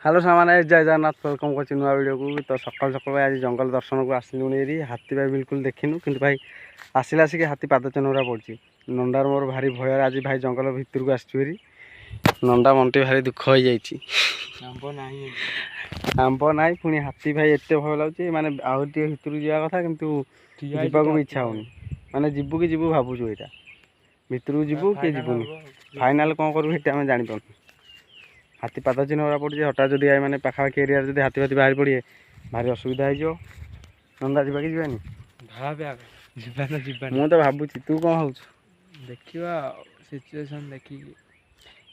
Hello सामान जय Jagannath welcome कर नुआ वीडियो को तो सकाल सकाल आज जंगल दर्शन को आसलु हाथी भाई बिल्कुल देखिनु कि भाई आसिला आसिक हाथी पाद चिन्ह गुरा पड़ी नंदार मोर भारी भय आज भाई जंगल भितर को आसरी नंदा मन भारी दुख हो जाइए आंब ना पुणी हाथी भाई एत भय लगे माने आउ टे भितर जावा कथा किंतु जावाक भी इच्छा होनी माने जीवु कि जीवु भावुँ यहाँ भितर को जीवु कि जीवुनि फाइनाल कौन करूँ ये आम जापर हाथी पाद चिन्ह गुरा पड़ी हठात जब आई मैंने पाखापाखि एरिया जब हाथी फाथी बाहरी पड़े भारी असुविधा हो नंदा जावा कि जावानी मुझे तो भावुँ तू कौन हूँ देखा सिचुएशन देखी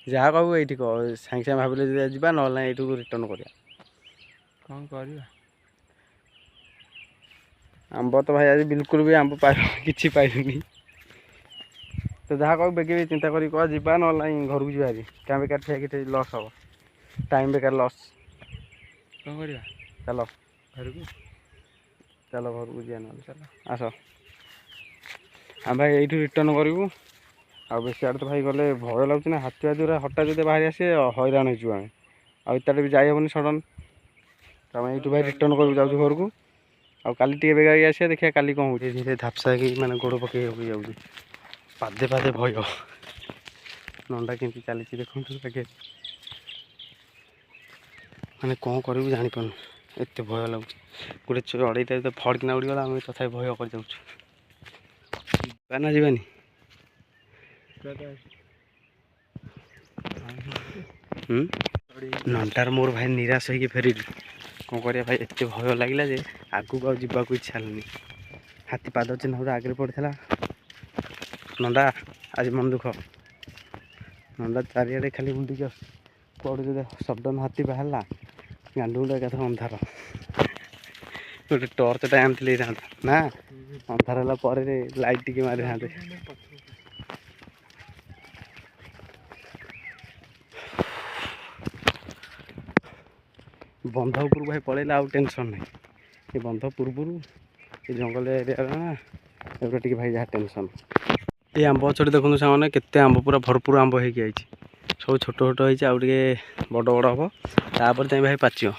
जहाँ कहू ये कह सागे सागे भाविले जा ना ये रिटर्न कर कौन कर आंब तो भाई आज बिल्कुल भी आंब कि पाइलुनि तो जहाँ कहू बेगे चिंता कर जा ना घर को जा क्या बेकार ठिया लस हम टाइम बेकार लस कौन कर चल घर को चल घर को जा ना चल आस आम भाई ये रिटर्न करूँ आ बेस आड़े तो भाई गले भय लगुच ना हाथी हाथी हठात जो बाहरी आसे हैरान हो आम भी जाइबनी सडन तो ये भाई रिटर्न कर जाऊँ घर को आउ काली टे बेगा आसिया देखिए काली कौन हो धीरे धापसा कि मैंने गोड़ पकई जाऊँ पादे पादे भय नंदा केमती चली देखो लगे मैंने कौन करूँ जापार एत भय लगुच गोटे चढ़ईटा तो फड़किना उड़ीगला आम तथा भय कर जाना जावानी नंटार मोर भाई निराश हो फेर कौन कर भाई एत भय लगे आगू आउ जावाक इच्छा हेनी हाथी पाद चिन्ह आगे पड़ा नंदा आज मन दुख नंदा चारिड़े खाली बुंदिक कौड़ जो सडन हाथी बाहर गांडुला एक अंधार गोटे टर्चटा आनी ना अंधार है लाइट टी मारी था बंध उपर भाई पलैला आउ टेंशन नहीं ये बंध पूर्व ये जंगल एरिया ना टे भाई जहाँ टेंशन ये आंब गछटी देखो सामने केते आंब पूरा भरपूर आंब हो सब छोट छोट होती आउ टे बड़ बड़ हम तापर जाए भाई पाचिव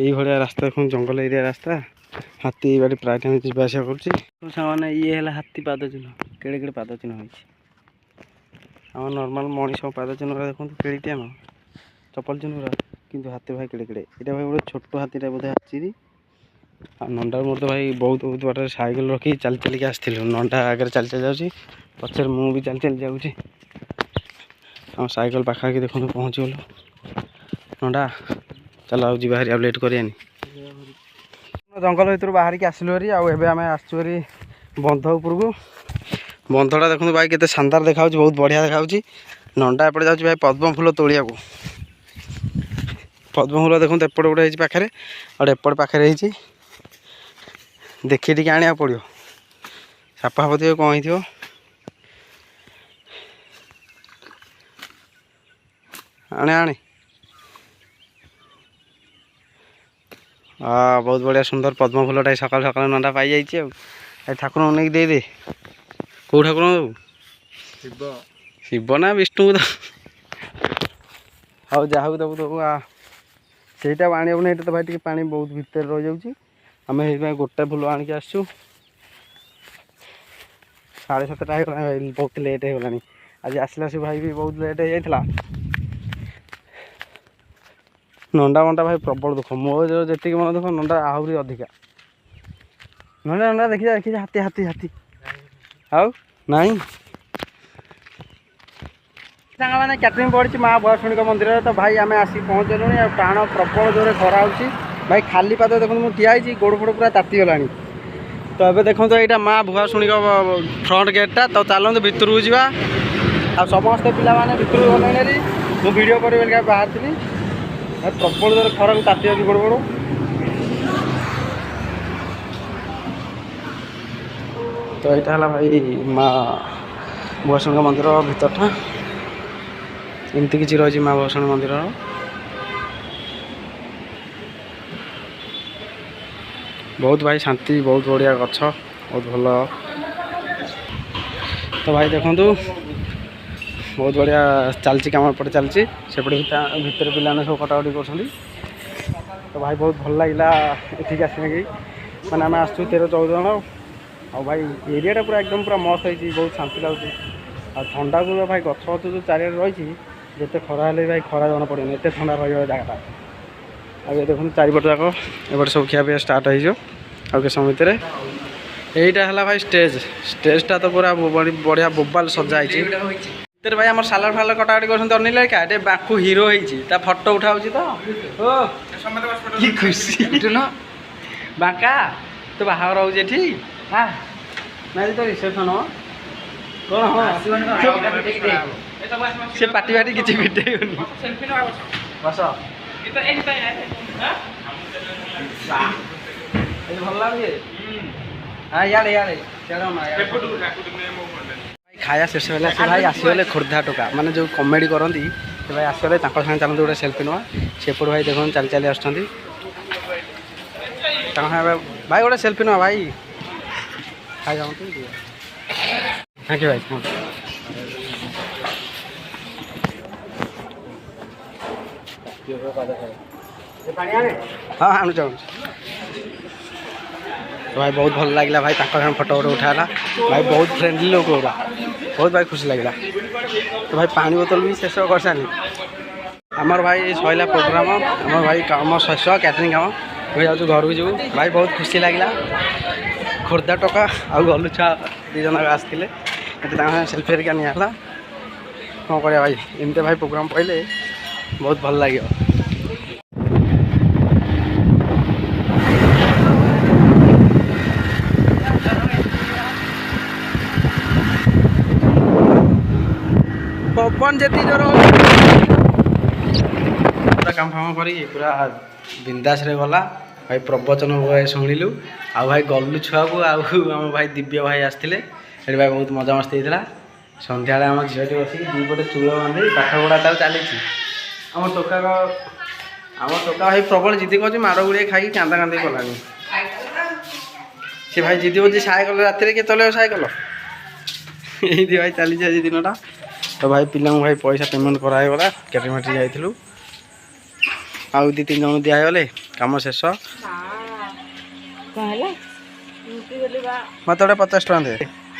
ये रास्ता देखो जंगल एरिया रास्ता हाथी बाड़ी प्राय टाइम जावास कर ये है हाथी पाद चिन्ह केड़े केड़े पाद चिन्ह हो नर्माल मनीष पाद चिन्ह देखो केड़े आम चपल चिन्ह किंतु हाथी भाई केड़े केड़े ये भाई गोटे छोट हाथीटा बोधे हाथी नंदा मोर तो भाई बहुत बहुत बाटर साइकेल रखी चल चलिक आसलु नंदा आगे चल चल जाऊँगी पचर मुझे चल चल जाऊँगी आम साइकेल पाखापाखि देखो पहुँची गलु नंदा चल आज बाहरी अब लेट करानी जंगल भर बाहर की आसलु हरी आम आसरी बंध उपर को बंधटा देखो भाई केते शानदार देखा बहुत बढ़िया देखा नंदा एपटे जाऊँ भाई पद्म फूल तोलिया पद्म फूल देखो एपटे गोटे पाखे और एपट पाखे देखिए टी आने पड़ो सापा फाप थी कौन हो आने आने हाँ बहुत बढ़िया सुंदर पद्म फूलटा सकाल सकाल नंदा पाई जाइए ठाकुर नहीं दे दे कौ ठाकुर शिव शिव ना विष्णु तो हाँ जहाँ दबू दबू सेटा आने ये तो भाई पा बहुत भितर रही जाऊँगी आम गोटे फूल आणिक आसु 7:30 हो भाई बहुत लेट हो गलानी आज आसला से भाई भी बहुत लेट हो जाता नंदा मंडा भाई प्रबल दुख मो जो जी मन दुख नंदा आहरी अधिका नंदा नंदा देखी देखी हाथी हाथी हाथी आउ नहीं सांग मैंने कैटरिंग पड़ी माँ भुआशुणी मंदिर तो भाई आम आसिक पहुँचलुँ टाण प्रबल जोर खरा हो भाई खाली पाद देखो मुझे ठिया गोड़ फोड़ पूरा ताती गला तो ये देखो यहाँ माँ भुआशुणी फ्रंट गेटा तो चलते भितर को जा समस्ते पाने भितर गले मुझे भिड कर बाहर थी प्रबल जोर खरा को ताती जाऊँगी गोड़ फोड़ तो यहाँ है भाई माँ भुआशुणी मंदिर भीतरटा एमती किसी रही माँ भुआशुणी मंदिर बहुत भाई शांति बहुत बढ़िया गछ बहुत भल तो भाई देखु ବହୁତ ବଢ଼ିଆ ଚାଲିଛି କାମ ଏପଟେ ଚାଲିଛି ସେପଟେ ଭିତରେ ପିଲାମାନେ ସବୁ କଟାକଟି କରୁଛନ୍ତି। ତ ଭାଇ ବହୁତ ଭଲ ଲାଗିଲା ଏଠିକି ଆସିକି ମାନେ ଆମେ ଆସୁଛୁ 13-14 ଜଣ। ଆଉ ଭାଇ ଏରିଆଟା ପୁରା ଏକଦମ ପୁରା ମସ୍ତ ହେଇଛି ବହୁତ ଶାନ୍ତି ଲାଗୁଛି। ଆଉ ଥଣ୍ଡାକୁ ଭାଇ ଗଛ ଗଛ ଯେଉଁ ଚାରିଆଡ଼େ ରହିଛି ଯେତେ ଖରା ହେଲେ ବି ଭାଇ ଖରା ଜଣାପଡ଼ିବନି ଏତେ ଥଣ୍ଡା ରହିବ ଜାଗାଟା। ଆଉ ଏ ଦେଖନ୍ତୁ ଚାରିପଟ ଯାକ ଏପଟେ ସବୁ ଖିଆ ପିଆ ଷ୍ଟାର୍ଟ ହେଇଯିବ ଆଉ କିଛି ସମୟ ଭିତରେ। এইটা ହେଲା ଭାଇ ଷ୍ଟେଜଟା ତ ପୁରା ବଢ଼ିଆ ବୋବାଲ ସଜା ହେଇଛି। ଭିତରେ ଭାଇ ଆମର ସାଲାଡ଼ ଫାଲାଡ଼ କଟାକଟି କରୁଛନ୍ତି ଅନିଲ ଏକା ଏଠି ବାଙ୍କୁ ହିରୋ ହେଇଛି ତା ଫଟୋ ଉଠାଉଛି ତ ଓ କି ଖୁସି ବାଙ୍କା ତୋ ବାହାଘର ହେଉଛି ଏଠି ନାଇଁ ତ ରିସେପସନ୍ କ'ଣ ହଁ ସେ ପାଟି ଫାଟି କିଛି ଫିଟେଇବନି ବସ ଭଲ ଲାଗୁଛି ହଁ ଇଆଡ଼େ ଖାଇବା ଶେଷ ହେଲା ସେ ଭାଇ ଆସିଗଲେ ଖୋର୍ଦ୍ଧା ଟୋକା ମାନେ ଯେଉଁ କମେଡ଼ି କରନ୍ତି ସେ ଭାଇ ଆସିଗଲେ ତାଙ୍କ ସାଙ୍ଗେ ଚାଲନ୍ତୁ ଗୋଟେ ସେଲ୍ଫି ନେବା। ସେପଟୁ ଭାଇ ଦେଖନ୍ତୁ ଚାଲି ଚାଲି ଆସୁଛନ୍ତି ତାଙ୍କ ସାଙ୍ଗେ ଭାଇ ଗୋଟେ ସେଲ୍ଫି ନେବା ଭାଇ ଖାଇ ଯାଆନ୍ତୁ ଥ୍ୟାଙ୍କ ୟୁ ଭାଇ ହଁ ଆଣୁଛୁ ଭାଇ ବହୁତ ଭଲ ଲାଗିଲା ଭାଇ ତାଙ୍କ ସାଙ୍ଗେ ଫଟୋ ଫଟୋ ଉଠାହେଲା ଭାଇ ବହୁତ ଫ୍ରେଣ୍ଡଲି ଲୋକ ଗୁଡ଼ା ବହୁତ ଭାଇ ଖୁସି ଲାଗିଲା। ତ ଭାଇ ପାଣି ବୋତଲ ବି ଶେଷ କରିସାରିଲି ଆମର ଭାଇ ସରିଲା ପ୍ରୋଗ୍ରାମ ଆମର ଭାଇ କାମ ଶେଷ କ୍ୟାଟରିଂ କାମ ଏବେ ଯାଉଛୁ ଘରକୁ ଯିବୁ ଭାଇ ବହୁତ ଖୁସି ଲାଗିଲା। ଖୋର୍ଦ୍ଧା ଟୋକା ଆଉ ଗଲୁ ଛୁଆ 2 ଜଣ ଆସିଥିଲେ ଏଠି ତାଙ୍କ ସାଙ୍ଗେ ସେଲ୍ଫି ହେରିକା ନିଆହେଲା। କ'ଣ କରିବା ଭାଇ ଏମିତି ଭାଇ ପ୍ରୋଗ୍ରାମ ପଇଲେ ବହୁତ ଭଲ ଲାଗିବ। ପବନ ଯେତିକି ଜୋର ପୁରା କାମ ଫାମ କରିକି ପୁରା ବିନ୍ଦାସରେ ଗଲା ଭାଇ ପ୍ରବଚନ ଶୁଣିଲୁ ଆଉ ଭାଇ ଗଲୁ ଛୁଆକୁ ଆଉ ଆମ ଭାଇ ଦିବ୍ୟ ଭାଇ ଆସିଥିଲେ ସେଠି ଭାଇ ବହୁତ ମଜାମସ୍ତି ହେଇଥିଲା। ସନ୍ଧ୍ୟାବେଳେ ଆମ ଝିଅଟି ବସିକି 2 ପଟେ ଚୂଳ ବାନ୍ଧି ପାଠପଢ଼ା ତାର ଚାଲିଛି। ଆମ ଟୋକା ଭାଇ ପ୍ରବଳ ଜିଦି କରୁଛି ମାଡ଼ ଗୁଳିଏ ଖାଇକି କାନ୍ଦା କାନ୍ଦି କଲାଣି। ସେ ଭାଇ ଜିଦି କରୁଛି ସାଇକେଲ ରାତିରେ କିଏ ଚଲେଇବ ସାଇକେଲ ଏମିତି ଭାଇ ଚାଲିଛି ଆଜି ଦିନଟା। ତ ଭାଇ ପିଲାଙ୍କୁ ଭାଇ ପଇସା ପେମେଣ୍ଟ କରାହେଇଗଲା କ୍ୟାଟରିଂ ଫ୍ୟାଟରିଂ ଯାଇଥିଲୁ ଆଉ 2-3 ଜଣ ଦିଆହେଇଗଲେ କାମ ଶେଷ। ମତେ ଗୋଟେ 50 ଟଙ୍କା ଦେ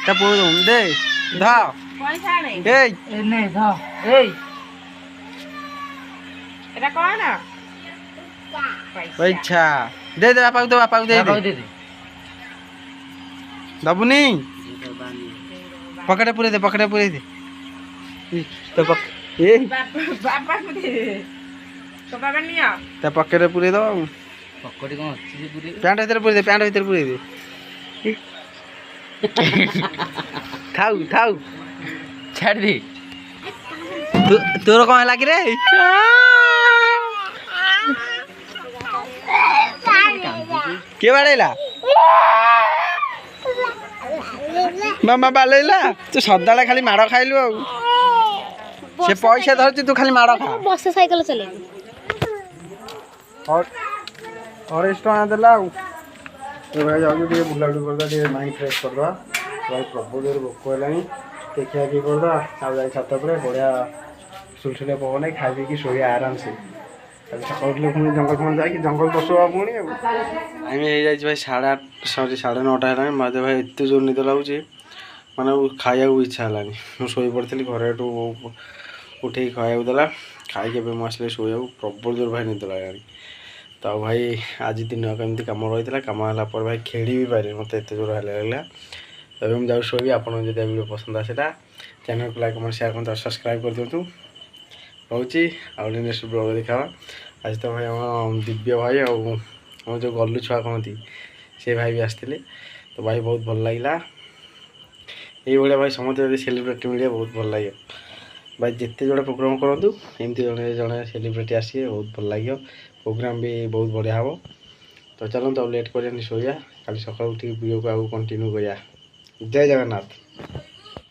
ତା ପୁଅ ଦେ ପଇସା ଦେ ବାପାକୁ ଦେ ଦବୁନି ପକେଟେ ପୁରେଇ ଦେ ତା ପକେଟରେ ପୁରେଇ ଦବ ପ୍ୟାଣ୍ଟ ଭିତରେ ପୁରେଇ ଦେ ଥାଉ ଛାଡ଼ିଦେ ତୋର କ'ଣ ହେଲା କି ରେ କିଏ ବାଡ଼େଇଲା ମାମା ବାଡ଼େଇଲା ତୁ ସଦାବେଳେ ଖାଲି ମାଡ଼ ଖାଇଲୁ ଆଉ ସେ ପଇସା ଧରୁଛି ତୁ ଖାଲି ମାଡ଼ ଖା ବସ ସାଇକେଲ ଚଲେଇବୁ 200 ଟଙ୍କା ଦେଲା ଆଉ ଭାଇ ଯାଉଛୁ ଟିକେ ବୁଲାବୁଲି କରିଦେବା ଟିକେ ମାଇଣ୍ଡ ଫ୍ରେଶ୍ କରିଦେବା ଭାଇ ପ୍ରବଳ ଜୋରେ ଭୋକ ହେଲାଣି ଟିକେ ଖିଆଖିଇ କରିଦେବା ଆଉ ଯାଇ ଛାତ ଉପରେ ବଢ଼ିଆ ସୁଲସୁଲିଆ ପବନ ଖାଇ ପିଇକି ଶୋଇବା ଆରାମସେ। ସକାଳୁ ଉଠିଲେ ପୁଣି ଜଙ୍ଗଲ ଯାଇକି ଜଙ୍ଗଲ ପଶୁ ହବା ପୁଣି ଆଉ ଆମେ ହେଇଯାଇଛି ଭାଇ 9:30 ହେଲାଣି ମୋତେ ଭାଇ ଏତେ ଜୋର ନିଦ ଲାଗୁଛି ମାନେ ଖାଇବାକୁ ଇଚ୍ଛା ହେଲାନି। ମୁଁ ଶୋଇପଡ଼ିଥିଲି ଘରେ ଏଠୁ ଉଠେଇକି ଖାଇବାକୁ ଦେଲା ଖାଇକି ଏବେ ମୁଁ ଆସିଲି ଶୋଇବାକୁ ପ୍ରବଳ ଜୋର ଭାଇ ନିଦ ଲାଗିଲାଣି। ତ ଆଉ ଭାଇ ଆଜି ଦିନ କେମିତି କାମ ରହିଥିଲା କାମ ହେଲା ପରେ ଭାଇ ଖେଳି ବି ପାରିନି ମୋତେ ଏତେ ଜୋର ଲାଗିଲା। ଏବେ ମୁଁ ଯାଉଛି ଶୋଇବି। ଆପଣଙ୍କୁ ଯଦି ଭିଡ଼ିଓ ପସନ୍ଦ ଆସିଲା ଚ୍ୟାନେଲକୁ ଲାଇକ୍ କମେଣ୍ଟ ସେୟାର କରନ୍ତୁ ସବସ୍କ୍ରାଇବ୍ କରିଦିଅନ୍ତୁ। ରହୁଛି ଆଉ ନେକ୍ସଟ ବ୍ଲଗ ଦେଖାବା। ଆଜି ତ ଭାଇ ଆମ ଦିବ୍ୟ ଭାଇ ଆଉ ଆମ ଯେଉଁ ଗଲୁ ଛୁଆ କହନ୍ତି ସେ ଭାଇ ବି ଆସିଥିଲେ ତ ଭାଇ ବହୁତ ଭଲ ଲାଗିଲା। এইଭଳିଆ ଭାଇ ସମସ୍ତେ ଯଦି ସେଲିବ୍ରିଟି ମିଳିବେ ବହୁତ ଭଲ ଲାଗିବ ଭାଇ ଯେତେ ଜଣ ପ୍ରୋଗ୍ରାମ କରନ୍ତୁ ଏମିତି ଜଣେ ସେଲିବ୍ରିଟି ଆସିବେ ବହୁତ ଭଲ ଲାଗିବ ପ୍ରୋଗ୍ରାମ ବି ବହୁତ ବଢ଼ିଆ ହେବ। ତ ଚାଲନ୍ତୁ ଆଉ ଲେଟ୍ କରିବାନି ଶୋଇବା କାଲି ସକାଳୁ ଉଠିକି ଭିଡ଼ିଓକୁ ଆଉ କଣ୍ଟିନ୍ୟୁ କରିବା। ଜୟ ଜଗନ୍ନାଥ।